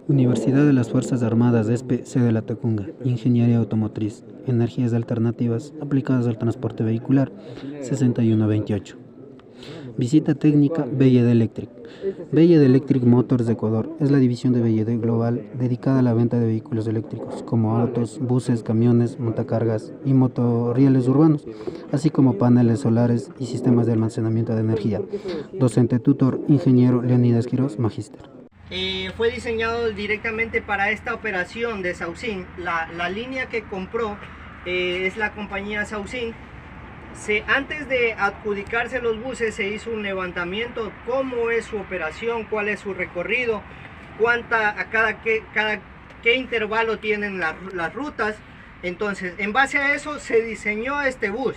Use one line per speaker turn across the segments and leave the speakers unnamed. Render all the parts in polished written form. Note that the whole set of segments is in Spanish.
Universidad de las Fuerzas Armadas ESPE, sede La Tacunga, Ingeniería Automotriz, Energías Alternativas aplicadas al transporte vehicular, 6128. Visita técnica BYD Electric. BYD Electric Motors de Ecuador es la división de BYD Global dedicada a la venta de vehículos eléctricos, como autos, buses, camiones, montacargas y motorrieles urbanos, así como paneles solares y sistemas de almacenamiento de energía. Docente tutor, ingeniero Leonidas Quiroz, magíster.
Fue diseñado directamente para esta operación de Saucin. La línea que compró es la compañía Saucin. Antes de adjudicarse los buses se hizo un levantamiento, cómo es su operación, cuál es su recorrido, qué intervalo tienen las rutas. Entonces, en base a eso se diseñó este bus.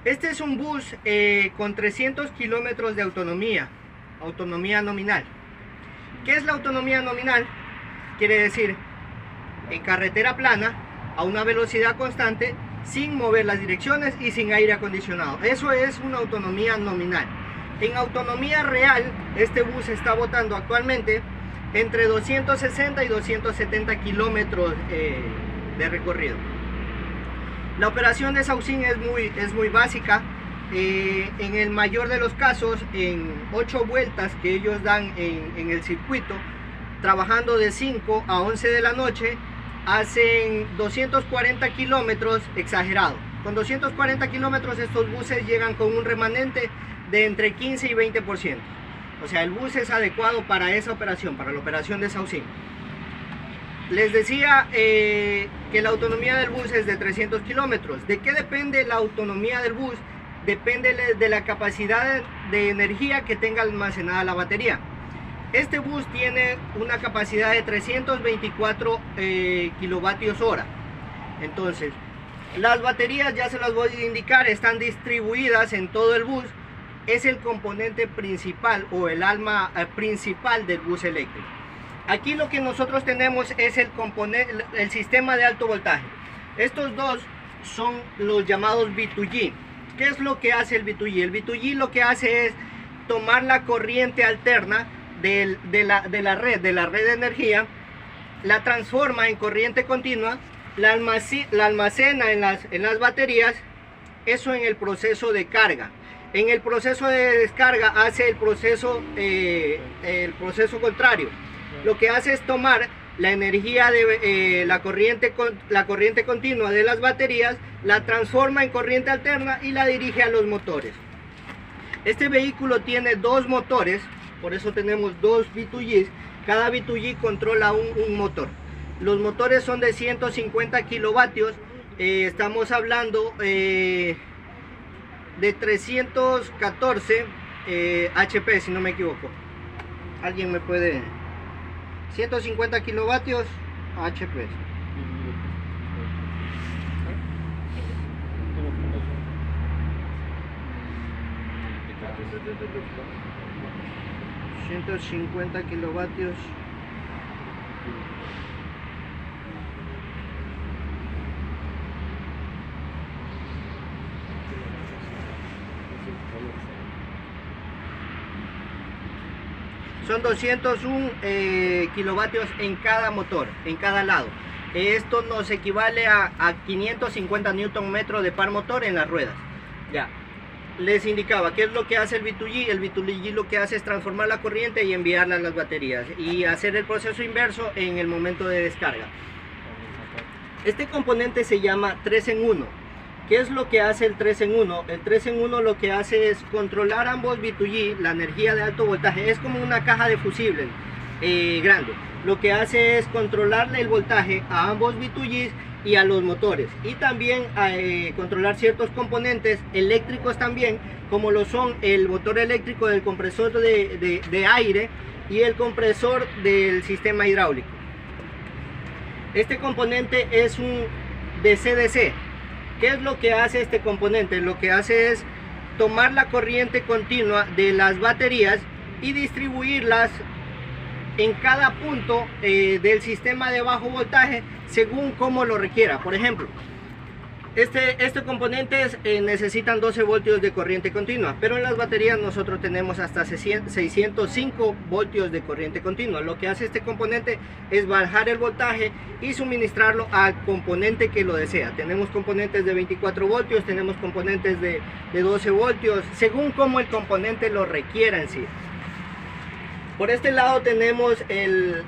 Este es un bus con 300 kilómetros de autonomía nominal. ¿Qué es la autonomía nominal? Quiere decir, en carretera plana, a una velocidad constante, sin mover las direcciones y sin aire acondicionado. Eso es una autonomía nominal. En autonomía real, este bus está botando actualmente entre 260 y 270 kilómetros de recorrido. La operación de Saucin es muy básica. En el mayor de los casos, en 8 vueltas que ellos dan en el circuito, trabajando de 5 a 11 de la noche, hacen 240 kilómetros exagerado. Con 240 kilómetros estos buses llegan con un remanente de entre 15 y 20%. O sea, el bus es adecuado para esa operación, para la operación de Saucin. Les decía que la autonomía del bus es de 300 kilómetros. ¿De qué depende la autonomía del bus? Depende de la capacidad de energía que tenga almacenada la batería. Este bus tiene una capacidad de 324 kilovatios hora. Entonces, las baterías, ya se las voy a indicar, están distribuidas en todo el bus. Es el componente principal o el alma principal del bus eléctrico. Aquí lo que nosotros tenemos es el sistema de alto voltaje. Estos dos son los llamados V2G. ¿Qué es lo que hace el V2G? El V2G lo que hace es tomar la corriente alterna de la red de energía, la transforma en corriente continua, la almacena en las baterías, eso en el proceso de carga. En el proceso de descarga hace el proceso contrario. Lo que hace es tomar la energía de la corriente continua de las baterías, la transforma en corriente alterna y la dirige a los motores. Este vehículo tiene 2 motores, por eso tenemos 2 V2Gs. Cada V2G controla un motor. Los motores son de 150 kilovatios. Estamos hablando de 314 HP, si no me equivoco. ¿Alguien me puede...? 150 kilovatios HP. ...150 kilovatios... Son 201 kilovatios en cada motor, en cada lado. Esto nos equivale a 550 Nm de par motor en las ruedas. Ya. Les indicaba qué es lo que hace el V2G. El V2G lo que hace es transformar la corriente y enviarla a las baterías y hacer el proceso inverso en el momento de descarga. Este componente se llama 3 en 1. ¿Qué es lo que hace el 3 en 1? El 3 en 1 lo que hace es controlar ambos V2G, la energía de alto voltaje. Es como una caja de fusibles grande. Lo que hace es controlarle el voltaje a ambos V2Gs y a los motores. Y también controlar ciertos componentes eléctricos también, como lo son el motor eléctrico del compresor de aire y el compresor del sistema hidráulico. Este componente es un DC-DC. ¿Qué es lo que hace este componente? Lo que hace es tomar la corriente continua de las baterías y distribuirlas en cada punto del sistema de bajo voltaje según como lo requiera. Por ejemplo, Estos componentes necesitan 12 voltios de corriente continua, pero en las baterías nosotros tenemos hasta 605 voltios de corriente continua. Lo que hace este componente es bajar el voltaje y suministrarlo al componente que lo desea. Tenemos componentes de 24 voltios, tenemos componentes de 12 voltios, según como el componente lo requiera en sí. Por este lado tenemos el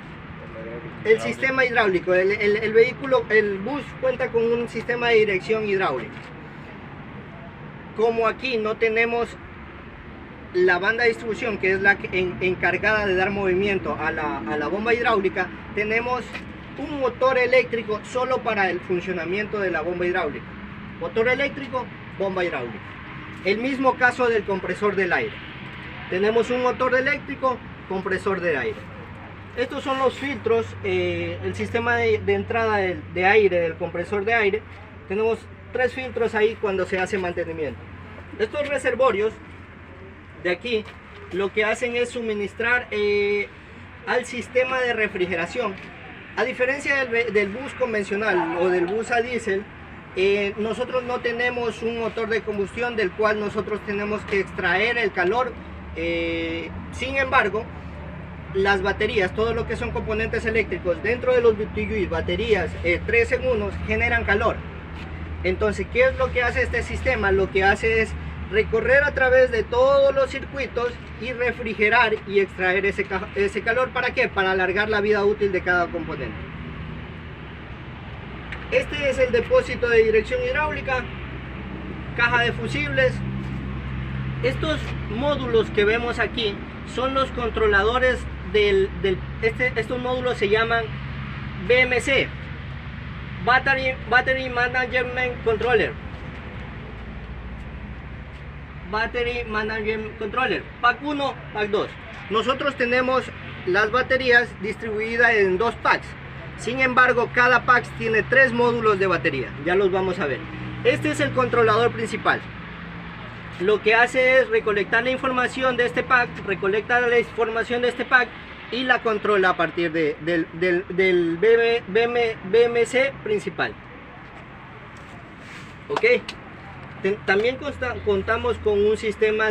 sistema hidráulico. El vehículo, el bus cuenta con un sistema de dirección hidráulica. Como aquí no tenemos la banda de distribución, que es la encargada de dar movimiento a la bomba hidráulica, tenemos un motor eléctrico solo para el funcionamiento de la bomba hidráulica. Motor eléctrico, bomba hidráulica. El mismo caso del compresor del aire. Tenemos un motor eléctrico, compresor de aire. Estos son los filtros, el sistema de entrada de aire del compresor de aire. Tenemos 3 filtros ahí cuando se hace mantenimiento. Estos reservorios de aquí lo que hacen es suministrar al sistema de refrigeración. A diferencia del bus convencional o del bus a diésel, nosotros no tenemos un motor de combustión del cual nosotros tenemos que extraer el calor. Sin embargo, las baterías, todo lo que son componentes eléctricos dentro de los BTUs, baterías 3 en 1, generan calor. Entonces, ¿qué es lo que hace este sistema? Lo que hace es recorrer a través de todos los circuitos y refrigerar y extraer ese calor. ¿Para qué? Para alargar la vida útil de cada componente. Este es el depósito de dirección hidráulica, caja de fusibles. Estos módulos que vemos aquí son los controladores estos módulos se llaman BMC, Battery Management Controller. Battery Management Controller, pack 1, pack 2. Nosotros tenemos las baterías distribuidas en 2 packs. Sin embargo, cada pack tiene 3 módulos de batería. Ya los vamos a ver. Este es el controlador principal. Lo que hace es recolectar la información de este pack, y la controla a partir del BMC principal. Ok. También contamos con un sistema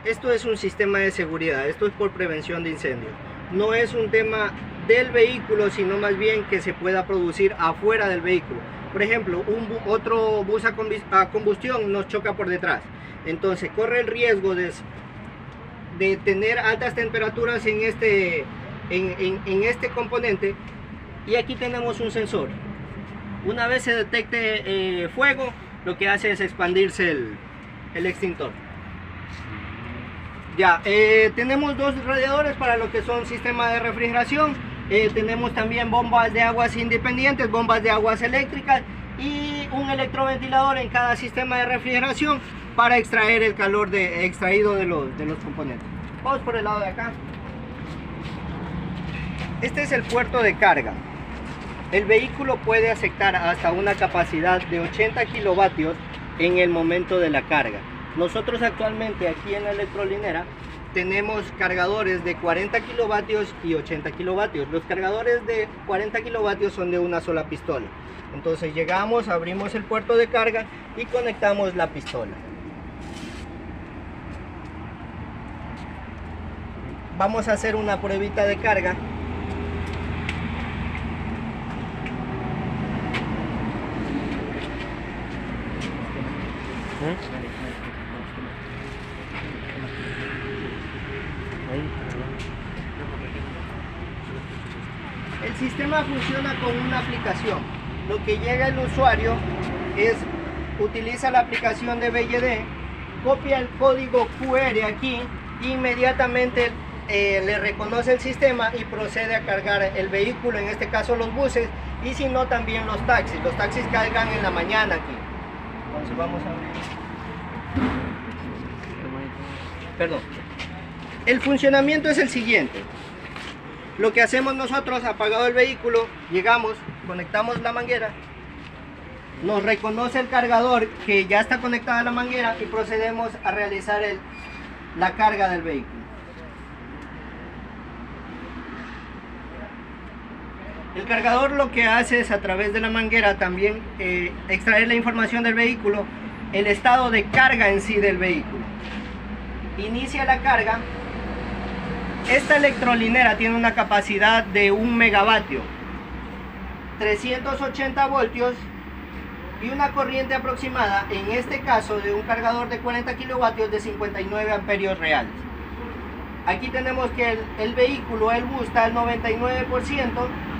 esto es un sistema de seguridad. Esto es por prevención de incendios. No es un tema del vehículo, sino más bien que se pueda producir afuera del vehículo. Por ejemplo, otro bus a combustión nos choca por detrás. Entonces corre el riesgo de tener altas temperaturas en este componente. Y aquí tenemos un sensor. Una vez se detecte fuego, lo que hace es expandirse el extintor. Ya, tenemos 2 radiadores para lo que son sistemas de refrigeración. Tenemos también bombas de aguas independientes, bombas de aguas eléctricas y un electroventilador en cada sistema de refrigeración para extraer el calor extraído de los componentes. Vamos por el lado de acá. Este es el puerto de carga. El vehículo puede aceptar hasta una capacidad de 80 kilovatios en el momento de la carga. Nosotros actualmente aquí en la electrolinera tenemos cargadores de 40 kilovatios y 80 kilovatios. Los cargadores de 40 kilovatios son de una sola pistola. Entonces llegamos, abrimos el puerto de carga y conectamos la pistola. Vamos a hacer una pruebita de carga. El sistema funciona con una aplicación. Lo que llega el usuario utiliza la aplicación de BYD, copia el código QR aquí, inmediatamente le reconoce el sistema y procede a cargar el vehículo, en este caso los buses, y si no también los taxis. Los taxis cargan en la mañana aquí. Entonces vamos a ver. Perdón. El funcionamiento es el siguiente. Lo que hacemos nosotros, apagado el vehículo, llegamos, conectamos la manguera, nos reconoce el cargador que ya está conectada a la manguera y procedemos a realizar la carga del vehículo. El cargador lo que hace es, a través de la manguera, también extraer la información del vehículo, el estado de carga en sí del vehículo. Inicia la carga. Esta electrolinera tiene una capacidad de 1 megavatio, 380 voltios y una corriente aproximada, en este caso de un cargador de 40 kilovatios, de 59 amperios reales. Aquí tenemos que el vehículo, el bus, está al 99%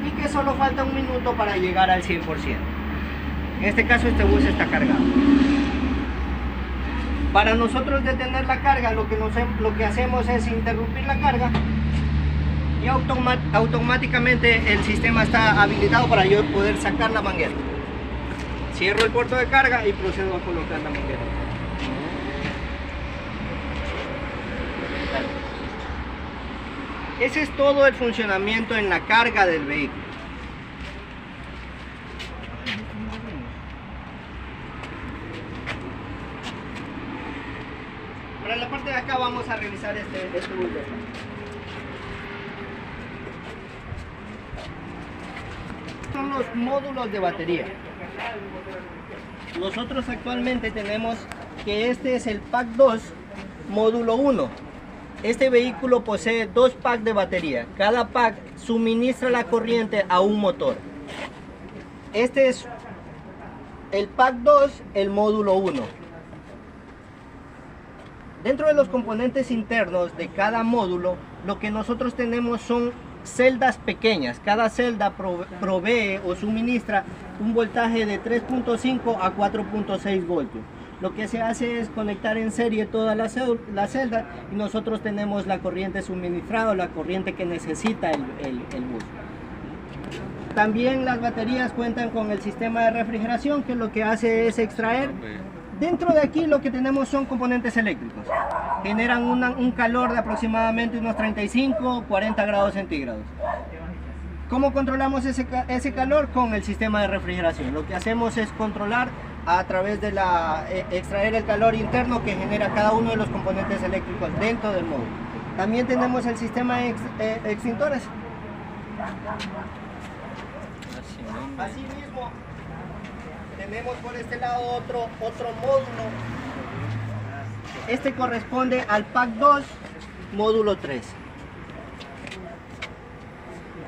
y que solo falta 1 minuto para llegar al 100%. En este caso este bus está cargado. Para nosotros detener la carga, lo que hacemos es interrumpir la carga y automáticamente el sistema está habilitado para yo poder sacar la manguera. Cierro el puerto de carga y procedo a colocar la manguera. Ese es todo el funcionamiento en la carga del vehículo. Para la parte de acá vamos a revisar este bus de acá. Son los módulos de batería. Nosotros actualmente tenemos que este es el pack 2, módulo 1. Este vehículo posee 2 packs de batería. Cada pack suministra la corriente a un motor. Este es el pack 2, el módulo 1. Dentro de los componentes internos de cada módulo, lo que nosotros tenemos son celdas pequeñas. Cada celda provee o suministra un voltaje de 3.5 a 4.6 voltios. Lo que se hace es conectar en serie todas las celdas y nosotros tenemos la corriente suministrada, la corriente que necesita el bus. También las baterías cuentan con el sistema de refrigeración, que lo que hace es extraer. Dentro de aquí lo que tenemos son componentes eléctricos. Generan un calor de aproximadamente unos 35-40 grados centígrados. ¿Cómo controlamos ese calor? Con el sistema de refrigeración. Lo que hacemos es controlar a través de extraer el calor interno que genera cada uno de los componentes eléctricos dentro del módulo. También tenemos el sistema de extintores. Asimismo, tenemos por este lado otro módulo. Este corresponde al pack 2, módulo 3.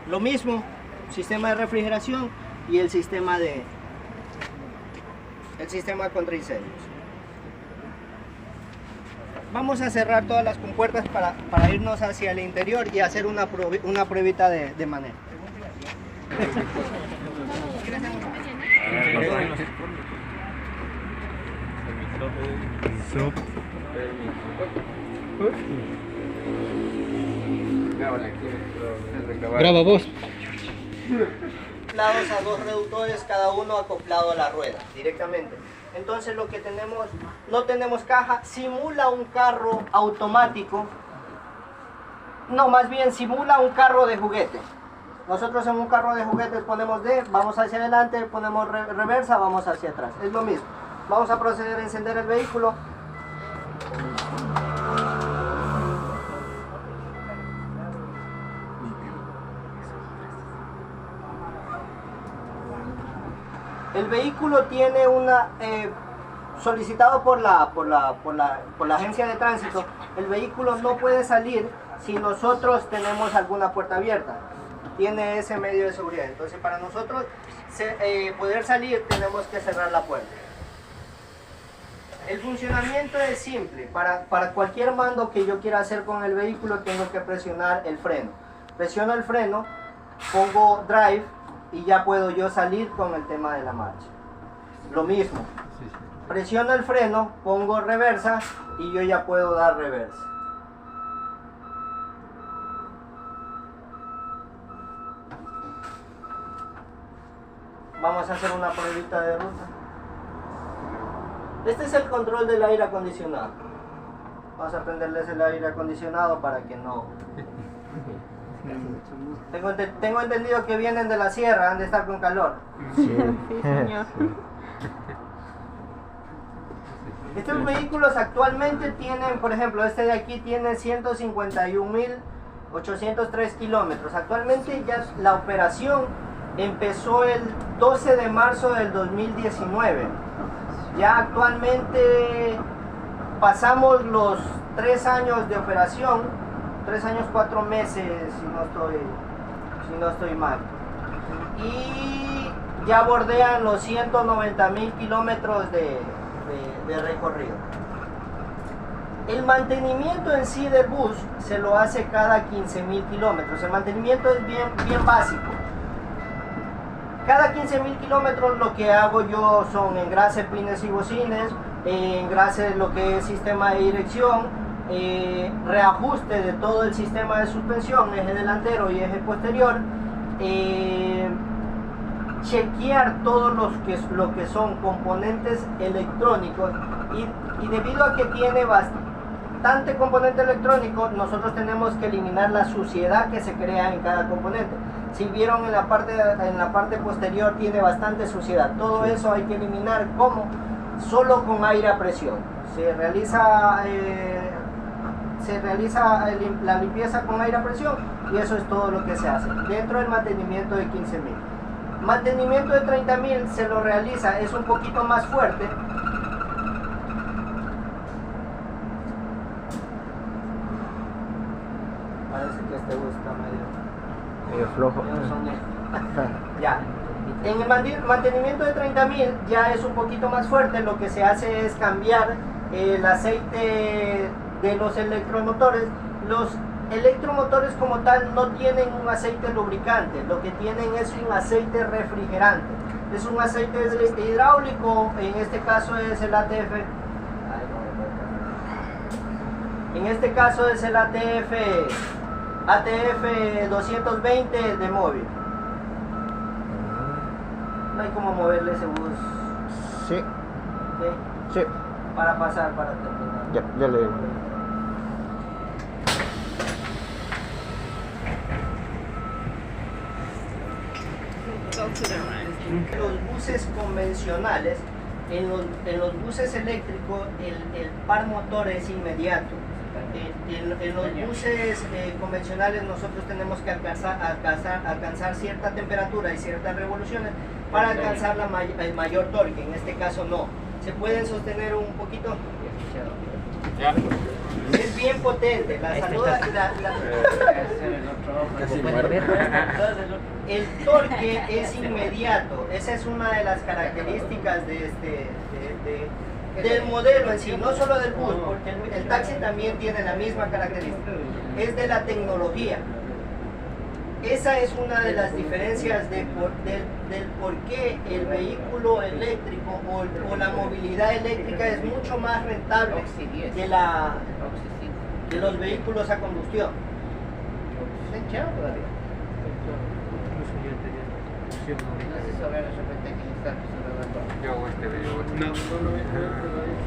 Lo mismo, sistema de refrigeración y el sistema contra incendios. Vamos a cerrar todas las compuertas para irnos hacia el interior y hacer una pruebita de manejo.
Graba vos.
Acoplados a 2 reductores, cada uno acoplado a la rueda directamente. Entonces lo que tenemos, no tenemos caja, simula un carro automático. No, más bien simula un carro de juguete. Nosotros en un carro de juguetes ponemos D, vamos hacia adelante, ponemos reversa, vamos hacia atrás. Es lo mismo. Vamos a proceder a encender el vehículo. El vehículo tiene solicitado por la agencia de tránsito. El vehículo no puede salir si nosotros tenemos alguna puerta abierta. Tiene ese medio de seguridad. Entonces, para nosotros poder salir, tenemos que cerrar la puerta. El funcionamiento es simple. Para cualquier mando que yo quiera hacer con el vehículo, tengo que presionar el freno. Presiono el freno, pongo drive y ya puedo yo salir con el tema de la marcha. Lo mismo. Presiono el freno, pongo reversa y yo ya puedo dar reversa. Vamos a hacer una pruebita de ruta. Este es el control del aire acondicionado. Vamos a prenderles el aire acondicionado para que no... Tengo entendido que vienen de la sierra, han de estar con calor.
Sí, señor.
Estos vehículos actualmente tienen, por ejemplo, este de aquí tiene 151.803 kilómetros. Actualmente ya la operación empezó el 12 de marzo del 2019. Ya actualmente pasamos los 3 años de operación, 3 años 4 meses si no estoy mal. Y ya bordean los 190.000 kilómetros de recorrido. El mantenimiento en sí del bus se lo hace cada 15.000 kilómetros. El mantenimiento es bien básico. Cada 15.000 kilómetros lo que hago yo son engrase, pines y bocines, engrase lo que es sistema de dirección, reajuste de todo el sistema de suspensión, eje delantero y eje posterior, chequear todos lo que son componentes electrónicos y debido a que tiene bastante componente electrónico, nosotros tenemos que eliminar la suciedad que se crea en cada componente. Si vieron en la parte posterior tiene bastante suciedad, todo eso hay que eliminar. ¿Cómo? Solo con aire a presión. Se realiza la limpieza con aire a presión y eso es todo lo que se hace dentro del mantenimiento de 15.000. Mantenimiento de 30.000 se lo realiza, es un poquito más fuerte. Parece que este bus está medio
flojo.
Ya. En el mantenimiento de 30.000 ya es un poquito más fuerte. Lo que se hace es cambiar el aceite de los electromotores. Los electromotores como tal no tienen un aceite lubricante, lo que tienen es un aceite refrigerante. Es un aceite hidráulico, en este caso es el ATF. En este caso es el ATF 220 de móvil. No hay como moverle ese bus.
Sí.
¿Sí?
Sí.
Para pasar, para terminar.
Ya le digo.
Los buses convencionales, en los buses eléctricos el par motor es inmediato. En los buses convencionales nosotros tenemos que alcanzar cierta temperatura y ciertas revoluciones para alcanzar el mayor torque. En este caso no. ¿Se pueden sostener un poquito? Es bien potente. El torque es inmediato. Esa es una de las características del modelo en sí, no solo del bus, porque el taxi también tiene la misma característica. Es de la tecnología. Esa es una de las diferencias del por qué el vehículo eléctrico o la movilidad eléctrica es mucho más rentable que los vehículos a combustión.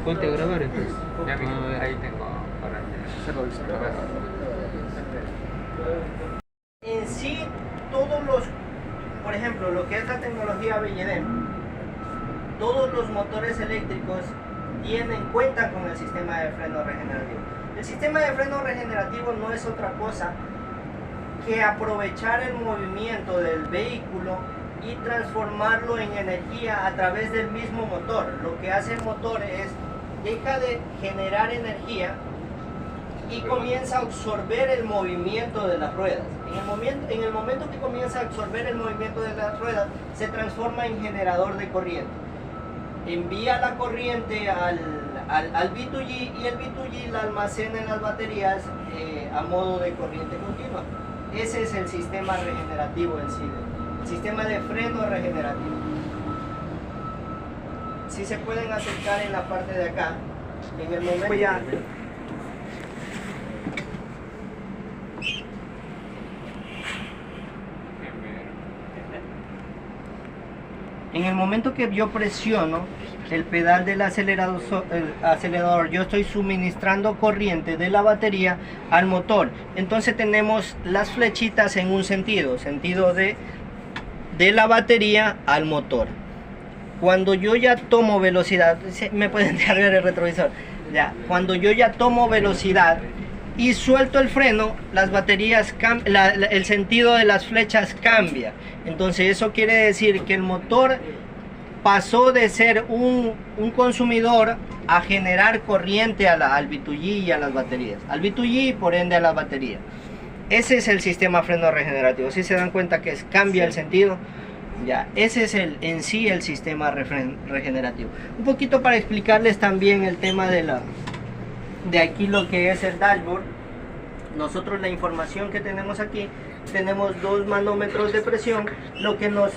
Ponte a grabar entonces.
Ahí tengo para
En sí, por ejemplo, lo que es la tecnología BLM, todos los motores eléctricos cuentan con el sistema de freno regenerativo. El sistema de freno regenerativo no es otra cosa que aprovechar el movimiento del vehículo y transformarlo en energía a través del mismo motor. Lo que hace el motor es, deja de generar energía y comienza a absorber el movimiento de las ruedas. En el momento que comienza a absorber el movimiento de las ruedas, se transforma en generador de corriente. Envía la corriente al V2G y el V2G la almacena en las baterías a modo de corriente continua. Ese es el sistema regenerativo en sí, el sistema de freno regenerativo. Si se pueden acercar en la parte de acá, en el momento ya. En el momento que yo presiono el pedal del acelerador, yo estoy suministrando corriente de la batería al motor. Entonces tenemos las flechitas en un sentido de la batería al motor. Cuando yo ya tomo velocidad, me pueden cargar el retrovisor. Ya, cuando yo ya tomo velocidad, y suelto el freno, las baterías el sentido de las flechas cambia. Entonces eso quiere decir que el motor pasó de ser un consumidor a generar corriente al V2G y a las baterías. Al V2G y por ende a las baterías. Ese es el sistema freno regenerativo. Si se dan cuenta que cambia el sentido, ya, ese es en sí el sistema regenerativo. Un poquito para explicarles también el tema de aquí lo que es el dashboard. Nosotros la información que tenemos aquí, tenemos 2 manómetros de presión. Lo que nos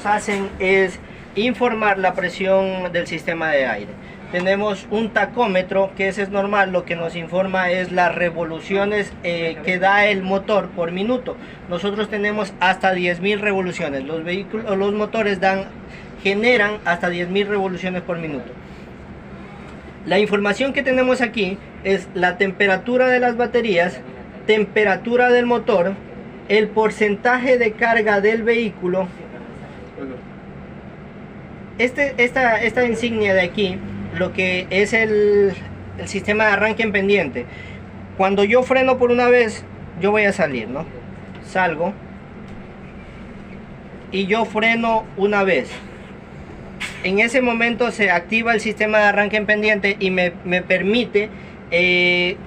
hacen es informar la presión del sistema de aire. Tenemos un tacómetro, que ese es normal, lo que nos informa es las revoluciones que da el motor por minuto. Nosotros tenemos hasta 10.000 revoluciones. Los motores generan hasta 10.000 revoluciones por minuto. La información que tenemos aquí es la temperatura de las baterías, temperatura del motor, el porcentaje de carga del vehículo. Esta insignia de aquí, lo que es el sistema de arranque en pendiente. Cuando yo freno por una vez, yo voy a salir, ¿no? Salgo y yo freno una vez. En ese momento se activa el sistema de arranque en pendiente y me permite que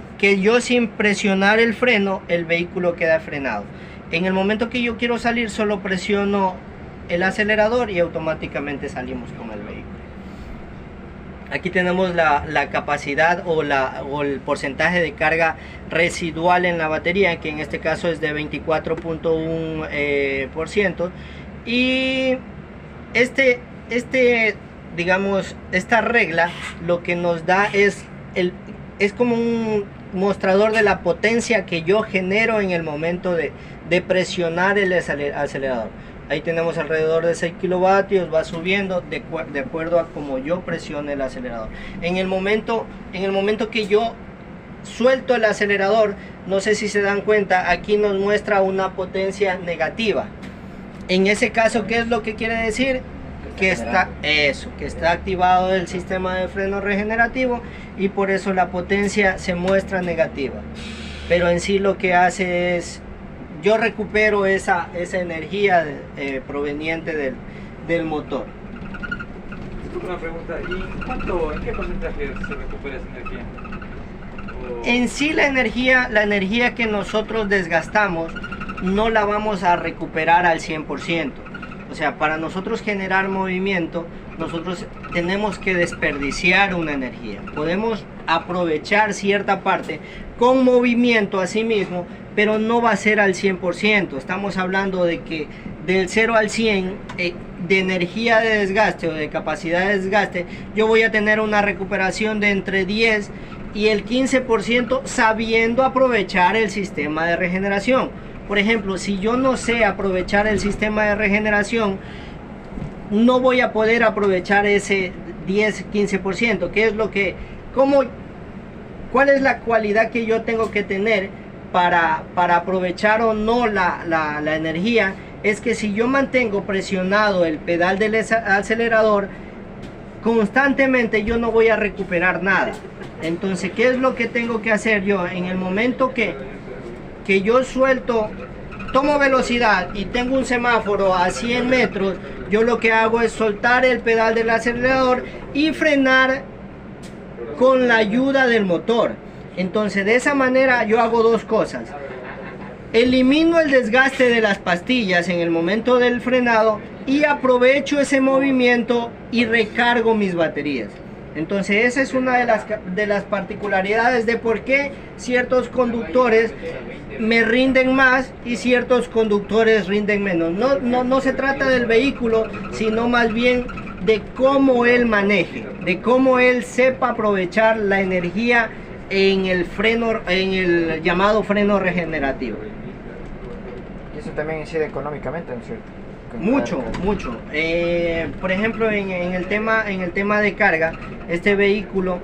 yo, sin presionar el freno, el vehículo queda frenado. En el momento que yo quiero salir, solo presiono el acelerador y automáticamente salimos con el vehículo. Aquí tenemos la capacidad o el porcentaje de carga residual en la batería, que en este caso es de 24.1%. Y digamos, esta regla lo que nos da es como un mostrador de la potencia que yo genero en el momento de presionar el acelerador. Ahí tenemos alrededor de 6 kilovatios, va subiendo de acuerdo a como yo presione el acelerador. En el momento que yo suelto el acelerador, no sé si se dan cuenta, aquí nos muestra una potencia negativa. En ese caso, ¿qué es lo que quiere decir? Que está activado el sistema de freno regenerativo y por eso la potencia se muestra negativa. Pero en sí lo que hace es, yo recupero esa energía proveniente del motor.
Una pregunta, ¿y en qué porcentaje se recupera esa energía?
En sí la energía que nosotros desgastamos no la vamos a recuperar al 100%. O sea, para nosotros generar movimiento, nosotros tenemos que desperdiciar una energía. Podemos aprovechar cierta parte con movimiento a sí mismo, pero no va a ser al 100%. Estamos hablando de que del 0 al 100 de energía de desgaste o de capacidad de desgaste, yo voy a tener una recuperación de entre 10 y el 15% sabiendo aprovechar el sistema de regeneración. Por ejemplo, si yo no sé aprovechar el sistema de regeneración, no voy a poder aprovechar ese 10-15%. ¿Qué es cuál es la cualidad que yo tengo que tener para aprovechar o no la energía? Es que si yo mantengo presionado el pedal del acelerador constantemente, yo no voy a recuperar nada. Entonces, ¿qué es lo que tengo que hacer yo? En el momento que yo tomo velocidad y tengo un semáforo a 100 metros, yo lo que hago es soltar el pedal del acelerador y frenar con la ayuda del motor. Entonces, de esa manera yo hago dos cosas. Elimino el desgaste de las pastillas en el momento del frenado y aprovecho ese movimiento y recargo mis baterías. Entonces esa es una de las particularidades de por qué ciertos conductores me rinden más y ciertos conductores rinden menos. No se trata del vehículo, sino más bien de cómo él maneje, de cómo él sepa aprovechar la energía en el llamado freno regenerativo.
Y eso también incide económicamente, ¿no es cierto?
Mucho. Por ejemplo, en el tema de carga, este vehículo,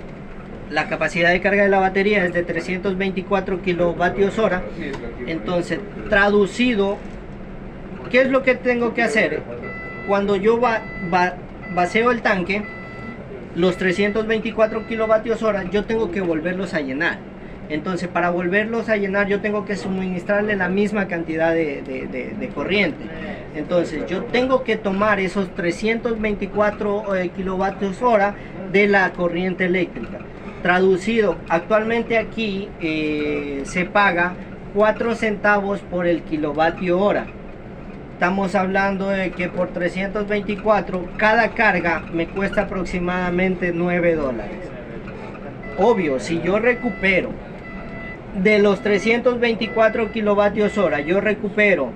la capacidad de carga de la batería es de 324 kilovatios hora. Entonces, traducido, ¿qué es lo que tengo que hacer? Cuando yo vacío el tanque, los 324 kilovatios hora, yo tengo que volverlos a llenar. Entonces, para volverlos a llenar, yo tengo que suministrarle la misma cantidad de corriente. Entonces, yo tengo que tomar esos 324 kilovatios hora de la corriente eléctrica. Traducido, actualmente aquí se paga 4 centavos por el kilovatio hora. Estamos hablando de que por 324, cada carga me cuesta aproximadamente $9. Obvio, si yo recupero de los 324 kilovatios hora, yo recupero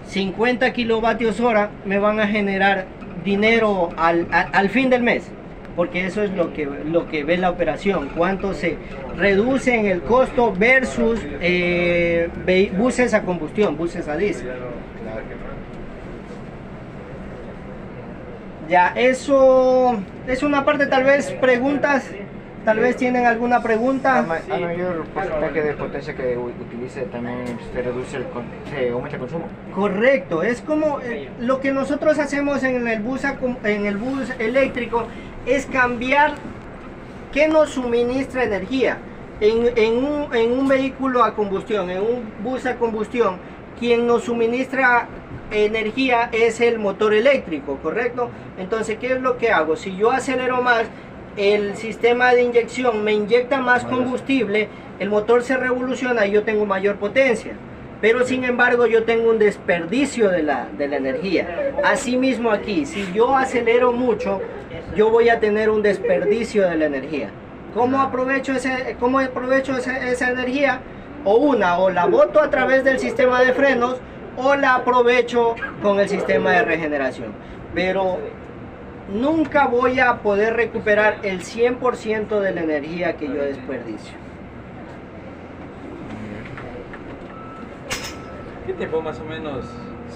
50 kilovatios hora, me van a generar dinero al fin del mes, porque eso es lo que ve la operación, cuánto se reduce en el costo versus buses a combustión, buses a diésel. Ya, eso es una parte. Tal vez preguntas, tal vez tienen alguna pregunta.
A mayor porcentaje de potencia que utilice también se reduce se aumenta el consumo.
Correcto, es como lo que nosotros hacemos en el bus eléctrico es cambiar qué nos suministra energía. En un vehículo a combustión, en un bus a combustión, quien nos suministra energía es el motor eléctrico, ¿correcto? Entonces, ¿qué es lo que hago? Si yo acelero más, el sistema de inyección me inyecta más combustible, el motor se revoluciona y yo tengo mayor potencia. Pero sin embargo yo tengo un desperdicio de la energía. Asimismo aquí, si yo acelero mucho, yo voy a tener un desperdicio de la energía. ¿Cómo aprovecho esa energía? O la boto a través del sistema de frenos, o la aprovecho con el sistema de regeneración. Pero nunca voy a poder recuperar el 100% de la energía que yo desperdicio.
¿Qué tiempo más o menos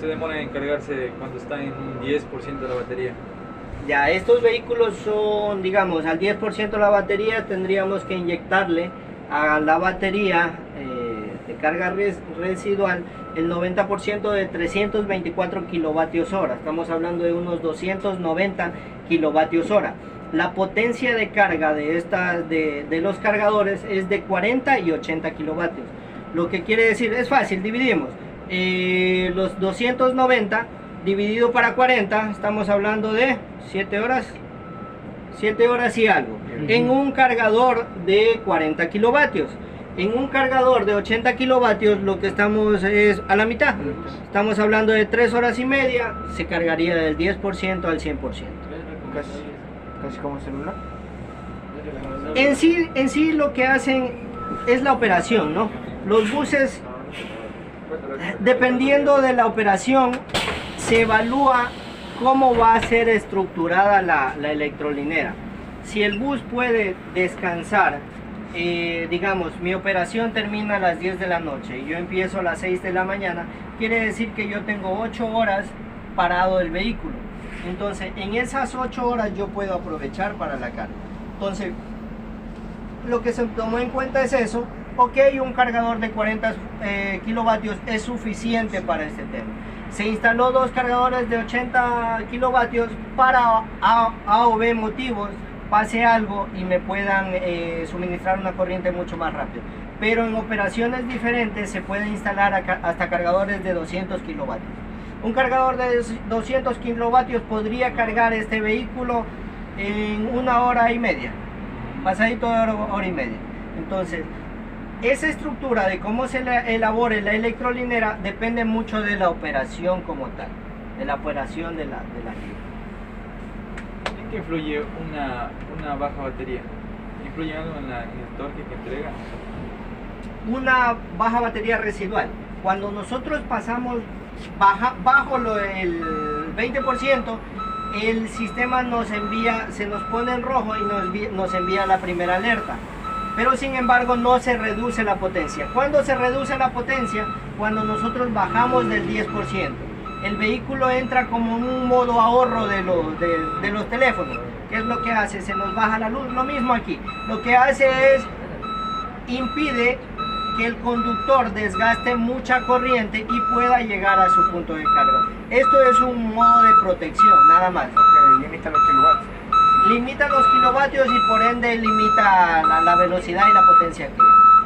se demora en cargarse cuando está en un 10% de la batería?
Ya, estos vehículos son, digamos, al 10% de la batería tendríamos que inyectarle a la batería de carga residual el 90% de 324 kilovatios hora. Estamos hablando de unos 290 kilovatios hora. La potencia de carga de los cargadores es de 40 y 80 kilovatios. Lo que quiere decir, es fácil, dividimos los 290 dividido para 40, estamos hablando de 7 horas y algo, en un cargador de 40 kilovatios. En un cargador de 80 kilovatios lo que estamos es a la mitad. Estamos hablando de 3 horas y media, se cargaría del 10% al 100%.
Casi como un celular.
En sí lo que hacen es la operación, ¿no? Los buses, dependiendo de la operación, se evalúa cómo va a ser estructurada la electrolinera. Si el bus puede descansar, digamos, mi operación termina a las 10 de la noche y yo empiezo a las 6 de la mañana, quiere decir que yo tengo 8 horas parado el vehículo. Entonces, en esas 8 horas yo puedo aprovechar para la carga. Entonces, lo que se tomó en cuenta es eso. Ok, un cargador de 40 kilovatios es suficiente para este tema. Se instaló 2 cargadores de 80 kilovatios para A o B motivos, pase algo y me puedan suministrar una corriente mucho más rápido. Pero en operaciones diferentes se pueden instalar hasta cargadores de 200 kilovatios. Un cargador de 200 kilovatios podría cargar este vehículo en 1 hora y media, pasadito de hora y media. Entonces, esa estructura de cómo se elabore la electrolinera depende mucho de la operación como tal, de la operación de la línea.
¿En qué influye una baja batería? ¿Influye algo en el torque que entrega?
Una baja batería residual. Cuando nosotros pasamos bajo el 20%, el sistema se nos pone en rojo y nos envía la primera alerta. Pero sin embargo no se reduce la potencia. ¿Cuándo se reduce la potencia? Cuando nosotros bajamos del 10%. El vehículo entra como en un modo ahorro de los teléfonos. ¿Qué es lo que hace? Se nos baja la luz. Lo mismo aquí. Lo que hace es impide que el conductor desgaste mucha corriente y pueda llegar a su punto de carga. Esto es un modo de protección, nada más.
Okay, limita los kilovatios.
Limita los kilovatios y por ende limita la velocidad y la potencia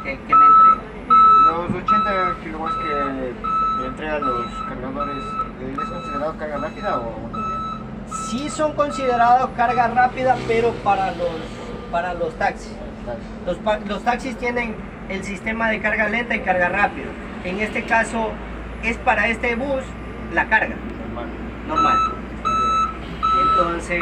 que que me entrega.
Los 80 kilowatts que entregan los cargadores, ¿es considerado carga rápida o no?
Sí son considerados carga rápida, pero para los taxis. Los taxis tienen el sistema de carga lenta y carga rápida. En este caso es para este bus la carga normal. Entonces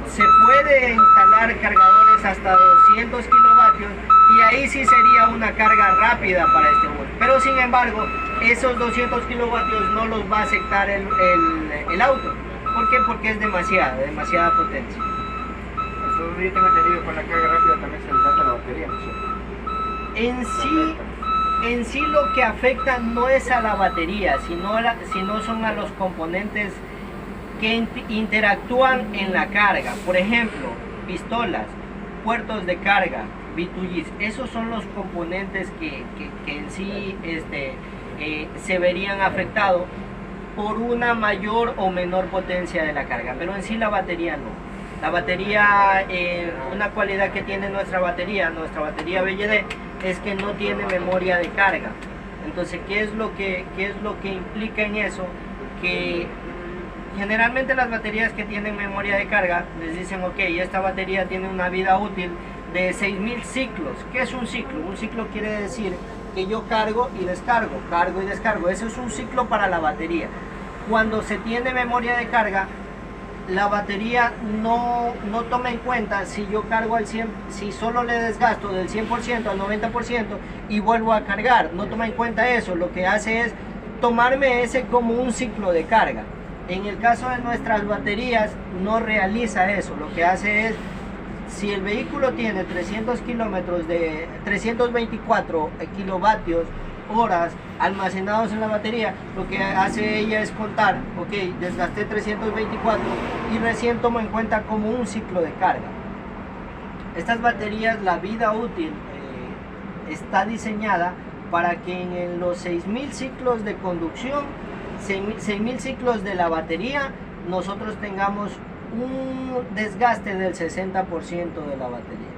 se puede instalar cargadores hasta 200 kilovatios y ahí sí sería una carga rápida para este bus. Pero sin embargo, esos 200 kilovatios no los va a aceptar el auto. ¿Por qué? Porque es demasiada potencia.
Yo tengo entendido que con la carga rápida también se desgasta la batería, ¿no es cierto?
En sí lo que afecta no es a la batería, sino son a los componentes que interactúan en la carga. Por ejemplo, pistolas, puertos de carga, B2Gs. Esos son los componentes que en sí se verían afectados por una mayor o menor potencia de la carga, pero en sí la batería no. La batería, una cualidad que tiene nuestra batería BYD, es que no tiene memoria de carga. Entonces, ¿qué es lo que implica en eso? Que generalmente las baterías que tienen memoria de carga les dicen, ok, esta batería tiene una vida útil de 6000 ciclos. ¿Qué es un ciclo? Un ciclo quiere decir que yo cargo y descargo, cargo y descargo. Eso es un ciclo para la batería. Cuando se tiene memoria de carga, la batería no toma en cuenta si yo cargo al 100, si solo le desgasto del 100% al 90% y vuelvo a cargar. No toma en cuenta eso. Lo que hace es tomarme ese como un ciclo de carga. En el caso de nuestras baterías no realiza eso. Lo que hace es, si el vehículo tiene 300 kilómetros de 324 kilovatios horas almacenados en la batería, lo que hace ella es contar, ok, desgasté 324 y recién tomo en cuenta como un ciclo de carga. Estas baterías, la vida útil está diseñada para que en los 6000 ciclos de conducción, 6000 ciclos de la batería, nosotros tengamos un desgaste del 60% de la batería.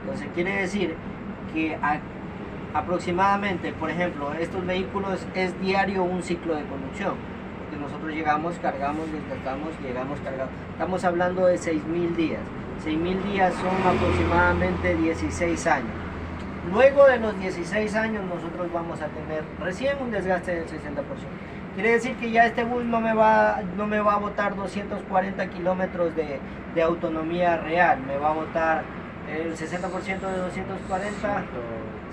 Entonces quiere decir que aproximadamente, por ejemplo, estos vehículos es diario un ciclo de conducción, porque nosotros llegamos, cargamos, desgastamos, llegamos, cargamos. Estamos hablando de 6000 días. 6000 días son aproximadamente 16 años. Luego de los 16 años nosotros vamos a tener recién un desgaste del 60%. Quiere decir que ya este bus no me va a botar 240 kilómetros de autonomía real, me va a botar el 60% de 240,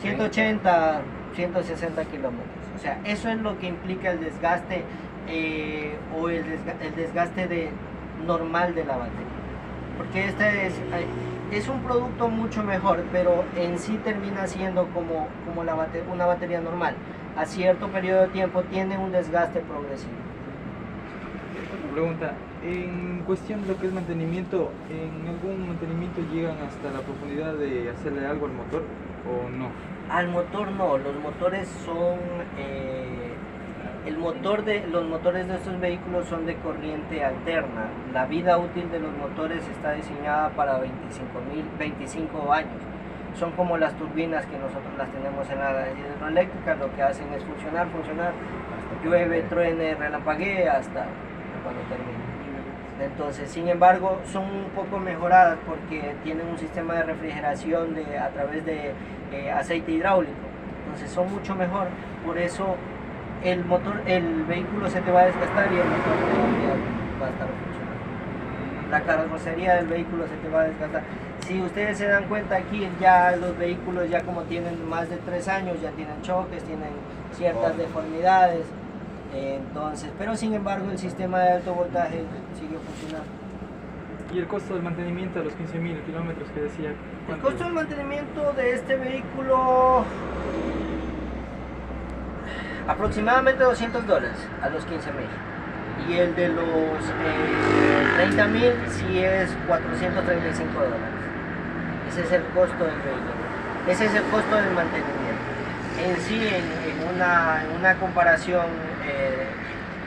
180, 160 kilómetros. O sea, eso es lo que implica el desgaste o el desgaste normal de la batería. Porque este es un producto mucho mejor, pero en sí termina siendo como una batería normal. A cierto periodo de tiempo tiene un desgaste progresivo.
Otra pregunta, en cuestión de lo que es mantenimiento, ¿en algún mantenimiento llegan hasta la profundidad de hacerle algo al motor o no?
Al motor no, los motores son, los motores de estos vehículos son de corriente alterna. La vida útil de los motores está diseñada para 25 años. Son como las turbinas que nosotros las tenemos en la hidroeléctrica, lo que hacen es funcionar, hasta llueve, truene, relampaguee hasta cuando termine. Entonces, sin embargo, son un poco mejoradas porque tienen un sistema de refrigeración a través de aceite hidráulico. Entonces son mucho mejor, por eso el vehículo se te va a desgastar y el motor todavía va a estar funcionando. La carrocería del vehículo se te va a desgastar. Si ustedes se dan cuenta aquí, ya los vehículos ya como tienen más de 3 años, ya tienen choques, tienen ciertas deformidades. Entonces, pero sin embargo el sistema de alto voltaje sigue funcionando.
¿Y el costo del mantenimiento a los 15.000 kilómetros que decía?
El costo del mantenimiento de este vehículo aproximadamente $200 a los 15.000, y el de los 30.000 sí es $435. Ese es el costo del vehículo, ese es el costo del mantenimiento. En sí, en una comparación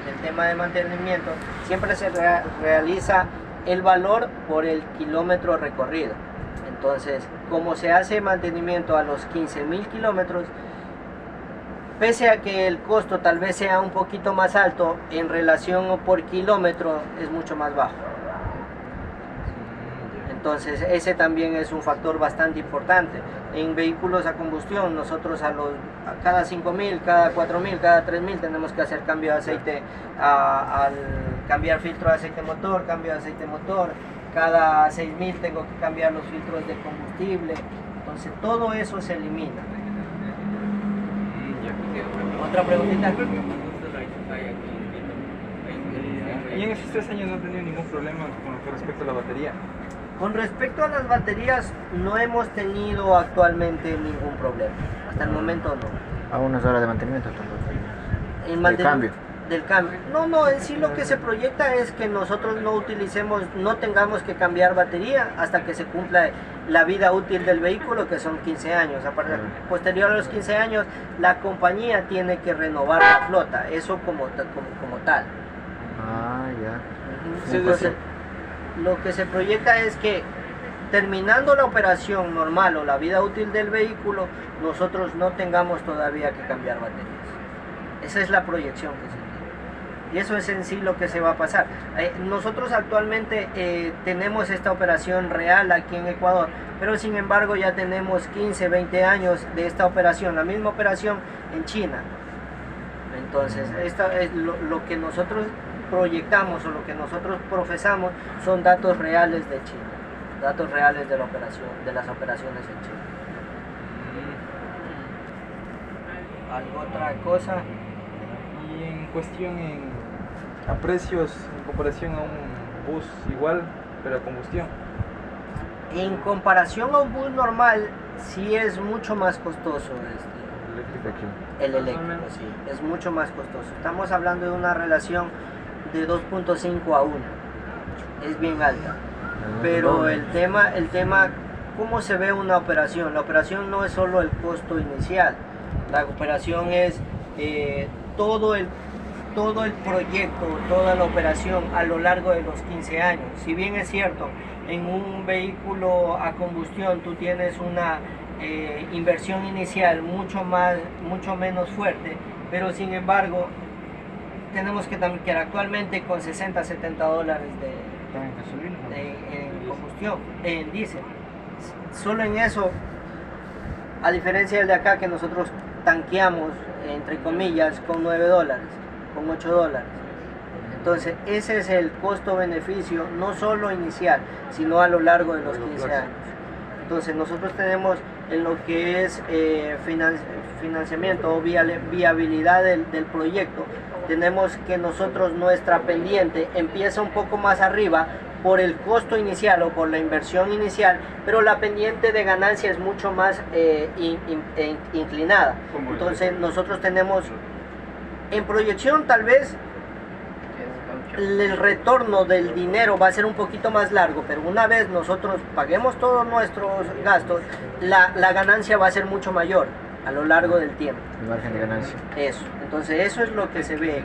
del tema de mantenimiento, siempre se realiza el valor por el kilómetro recorrido. Entonces, como se hace mantenimiento a los 15.000 kilómetros, pese a que el costo tal vez sea un poquito más alto, en relación por kilómetro es mucho más bajo. Entonces ese también es un factor bastante importante. En vehículos a combustión nosotros a cada 5.000, cada 4.000, cada 3.000 tenemos que hacer cambio de aceite, al cambiar filtro de aceite motor, cambio de aceite motor, cada 6.000 tengo que cambiar los filtros de combustible. Entonces todo eso se elimina. ¿Otra preguntita?
Y en esos 3 años no he tenido ningún problema con respecto a la batería.
Con respecto a las baterías, no hemos tenido actualmente ningún problema. Hasta el momento no.
A unas horas de mantenimiento.
El cambio. Del cambio. No, en sí lo que se proyecta es que nosotros no tengamos que cambiar batería hasta que se cumpla la vida útil del vehículo, que son 15 años. Posterior a los 15 años, la compañía tiene que renovar la flota, eso como tal.
Ah, ya.
Entonces, lo que se proyecta es que terminando la operación normal o la vida útil del vehículo, nosotros no tengamos todavía que cambiar baterías. Esa es la proyección que se tiene. Y eso es en sí lo que se va a pasar. Nosotros actualmente tenemos esta operación real aquí en Ecuador, pero sin embargo ya tenemos 15, 20 años de esta operación, la misma operación en China. Entonces, esta es lo que nosotros proyectamos o lo que nosotros profesamos son datos reales de China, datos reales de la operación, de las operaciones en China. ¿Alguna otra cosa?
Y en cuestión a precios en comparación a un bus igual, pero a combustión.
En comparación a un bus normal, sí es mucho más costoso el eléctrico, sí, es mucho más costoso. Estamos hablando de una relación de 2.5 a 1, es bien alta. Pero el tema, ¿cómo se ve una operación? La operación no es solo el costo inicial, la operación es todo el proyecto, toda la operación a lo largo de los 15 años. Si bien es cierto, en un vehículo a combustión tú tienes una inversión inicial mucho menos fuerte, pero sin embargo tenemos que actualmente con 60, 70 dólares en combustión, en diésel. Solo en eso, a diferencia del de acá que nosotros tanqueamos, entre comillas, con 9 dólares, con 8 dólares. Entonces, ese es el costo-beneficio, no solo inicial, sino a lo largo de los 15 años. Entonces, nosotros tenemos en lo que es financiamiento o viabilidad del proyecto, tenemos que nosotros nuestra pendiente empieza un poco más arriba por el costo inicial o por la inversión inicial, pero la pendiente de ganancia es mucho más inclinada. Entonces nosotros tenemos en proyección tal vez el retorno del dinero va a ser un poquito más largo, pero una vez nosotros paguemos todos nuestros gastos, la ganancia va a ser mucho mayor a lo largo del tiempo.
El margen de ganancia.
Eso, entonces eso es lo que se ve.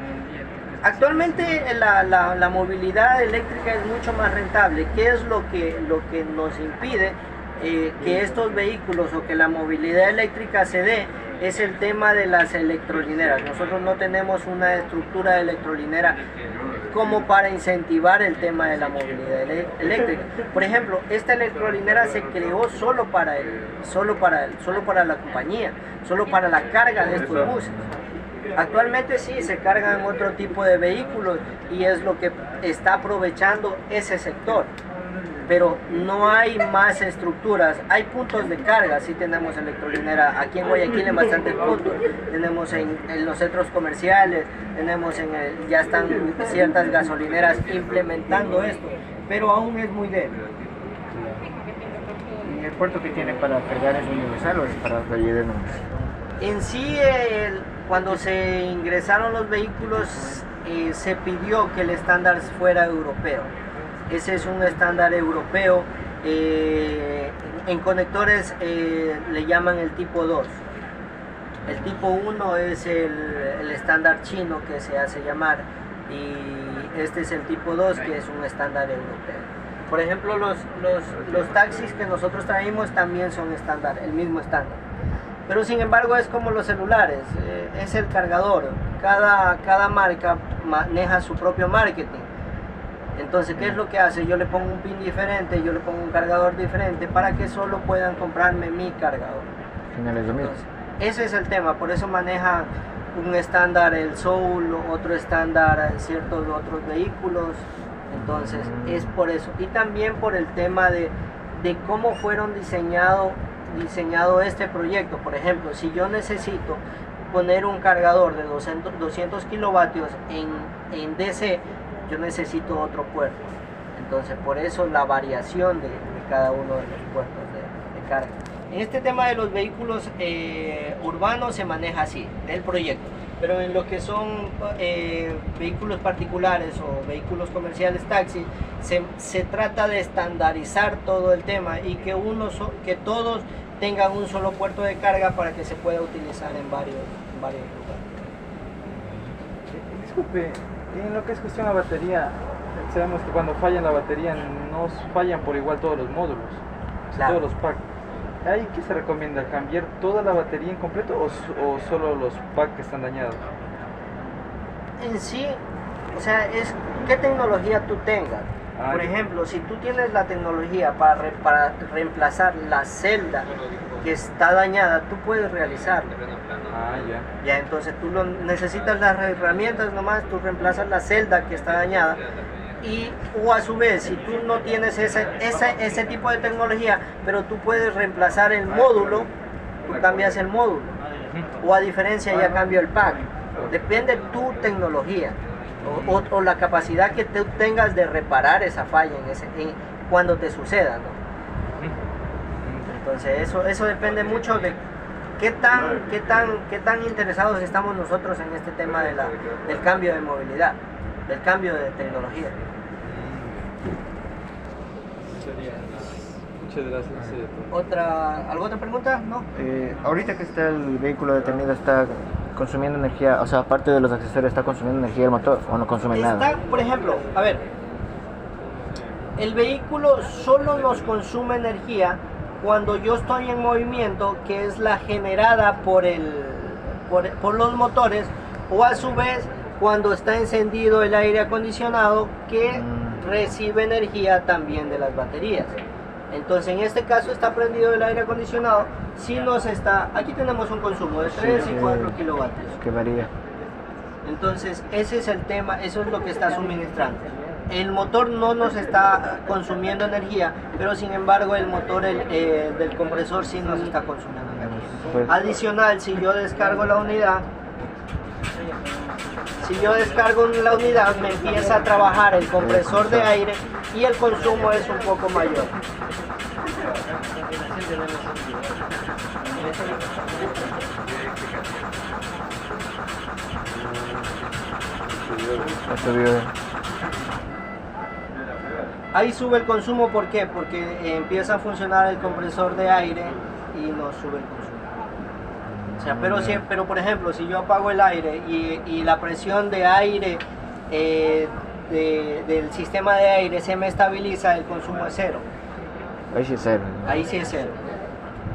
Actualmente la movilidad eléctrica es mucho más rentable. ¿Qué es lo que nos impide que estos vehículos o que la movilidad eléctrica se dé? Es el tema de las electrolineras. Nosotros no tenemos una estructura de electrolinera como para incentivar el tema de la movilidad eléctrica. Por ejemplo, esta electrolinera se creó solo para la compañía, solo para la carga de estos buses. Actualmente sí, se cargan otro tipo de vehículos y es lo que está aprovechando ese sector. Pero no hay más estructuras, hay puntos de carga, sí tenemos electrolinera, aquí en Guayaquil en bastantes puntos, tenemos en los centros comerciales, tenemos ya están ciertas gasolineras implementando esto, pero aún es muy débil.
¿Y el puerto que tiene para cargar es universal o es para Valle nomás?
En sí, cuando se ingresaron los vehículos, se pidió que el estándar fuera europeo. Ese es un estándar europeo. En conectores le llaman el tipo 2. El tipo 1 es el estándar chino que se hace llamar y este es el tipo 2 que es un estándar europeo. Por ejemplo, los taxis que nosotros traímos también son estándar, el mismo estándar. Pero sin embargo es como los celulares, es el cargador. Cada marca maneja su propio marketing. Entonces, ¿qué es lo que hace? Yo le pongo un pin diferente, yo le pongo un cargador diferente para que solo puedan comprarme mi cargador.
Finales lo mismo.
Entonces, ese es el tema, por eso maneja un estándar el Soul, otro estándar ciertos otros vehículos. Entonces, es por eso. Y también por el tema de cómo fueron diseñado este proyecto. Por ejemplo, si yo necesito poner un cargador de 200 kilovatios en DC, yo necesito otro puerto. Entonces, por eso la variación de cada uno de los puertos de carga. En este tema de los vehículos urbanos se maneja así, del proyecto. Pero en lo que son vehículos particulares o vehículos comerciales, taxi, se trata de estandarizar todo el tema y que todos tengan un solo puerto de carga para que se pueda utilizar en varios lugares.
Disculpe, en lo que es cuestión de la batería, sabemos que cuando falla la batería no fallan por igual todos los módulos, o sea,
Claro.
todos los packs. ¿Ahí qué se recomienda? ¿Cambiar toda la batería en completo o solo los packs que están dañados?
En sí, o sea, es qué tecnología tú tengas.
Ah,
Por
ya.
ejemplo, si tú tienes la tecnología para reemplazar la celda que está dañada, tú puedes realizarlo.
Ah, ya.
Ya, entonces tú necesitas las herramientas nomás, tú reemplazas la celda que está dañada. O a su vez, si tú no tienes ese tipo de tecnología, pero tú puedes reemplazar el módulo, tú cambias el módulo. O a diferencia ya cambio el pack. Depende de tu tecnología o la capacidad que tú tengas de reparar esa falla cuando te suceda, ¿no? Entonces eso depende mucho de qué tan interesados estamos nosotros en este tema del cambio de movilidad, del cambio de tecnología.
Muchas gracias. Sería todo.
¿Alguna otra pregunta? ¿No?
Ahorita que está el vehículo detenido, ¿está consumiendo energía? O sea, aparte de los accesorios, ¿está consumiendo energía el motor o no consume nada?
Por ejemplo, a ver, el vehículo solo nos consume energía cuando yo estoy en movimiento, que es la generada por los motores, o a su vez cuando está encendido el aire acondicionado, que recibe energía también de las baterías. Entonces, en este caso está prendido el aire acondicionado, aquí tenemos un consumo de 3 y 4 kilovatios.
Que varía.
Entonces, ese es el tema, eso es lo que está suministrando. El motor no nos está consumiendo energía, pero sin embargo el motor del compresor sí nos está consumiendo energía.
Pues,
Adicional, si yo descargo la unidad, me empieza a trabajar el compresor de aire y el consumo es un poco mayor.
esto vive.
Ahí sube el consumo, ¿por qué? Porque empieza a funcionar el compresor de aire y nos sube el consumo. O sea, pero por ejemplo, si yo apago el aire y la presión de aire del sistema de aire se me estabiliza, el consumo es cero.
Ahí sí es cero.
Ahí sí es cero.